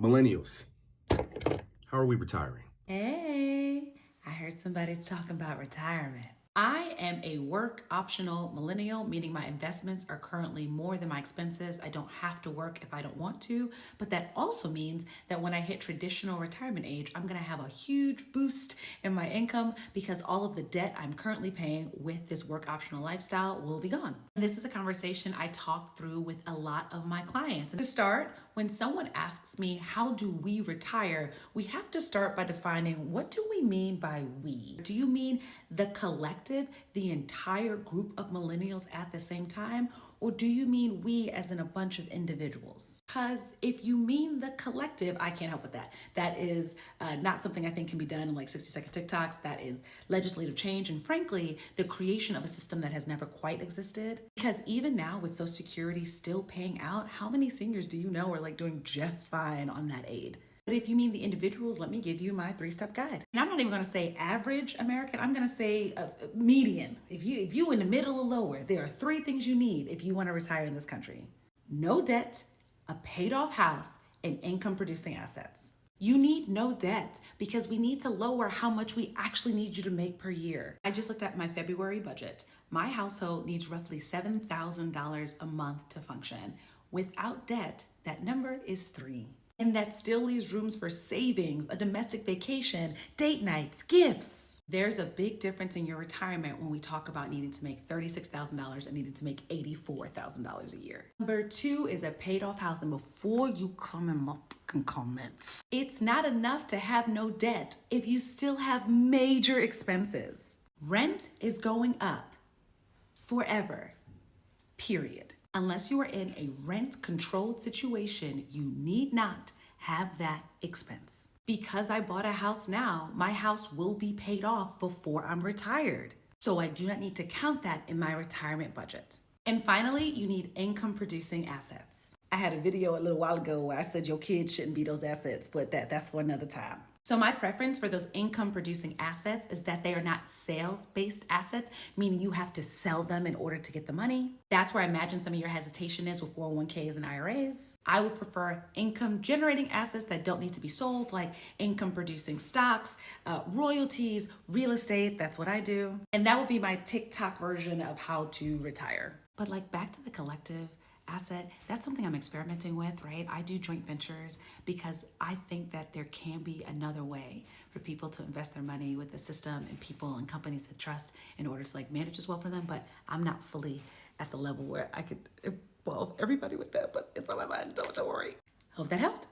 Millennials, how are we retiring? Hey, I heard somebody's talking about retirement. I am a work optional millennial, meaning my investments are currently more than my expenses. I don't have to work if I don't want to, but that also means that when I hit traditional retirement age, I'm gonna have a huge boost in my income because all of the debt I'm currently paying with this work optional lifestyle will be gone. And this is a conversation I talk through with a lot of my clients. And to start, when someone asks me, how do we retire? We have to start by defining, what do we mean by we? Do you mean the collective, the entire group of millennials at the same time? Or do you mean we as in a bunch of individuals? Because if you mean the collective, I can't help with that. That is not something I think can be done in like 60-second TikToks. That is legislative change. And frankly, the creation of a system that has never quite existed. Because even now with Social Security still paying out, how many seniors do you know are like doing just fine on that aid? But if you mean the individuals, let me give you my 3-step guide. And I'm not even going to say average American. I'm going to say median. If you in the middle or lower, there are 3 things you need if you want to retire in this country: no debt, a paid off house, and income producing assets. You need no debt because we need to lower how much we actually need you to make per year. I just looked at my February budget. My household needs roughly $7,000 a month to function. Without debt, that number is 3. And that still leaves rooms for savings, a domestic vacation, date nights, gifts. There's a big difference in your retirement when we talk about needing to make $36,000 and needing to make $84,000 a year. Number 2 is a paid off house. And before you come in my fucking comments, it's not enough to have no debt if you still have major expenses. Rent is going up forever, period. Unless you are in a rent-controlled situation, you need not have that expense. Because I bought a house now, my house will be paid off before I'm retired. So I do not need to count that in my retirement budget. And finally, you need income-producing assets. I had a video a little while ago where I said your kids shouldn't be those assets, but that's for another time. So my preference for those income producing assets is that they are not sales-based assets, meaning you have to sell them in order to get the money. That's where I imagine some of your hesitation is with 401ks and IRAs. I would prefer income generating assets that don't need to be sold, like income producing stocks, royalties, real estate. That's what I do. And that would be my TikTok version of how to retire. But like back to the collective asset, that's something I'm experimenting with, right? I do joint ventures because I think that there can be another way for people to invest their money with the system and people and companies that trust in order to like manage as well for them. But I'm not fully at the level where I could involve everybody with that, but it's on my mind. Don't worry. Hope that helped.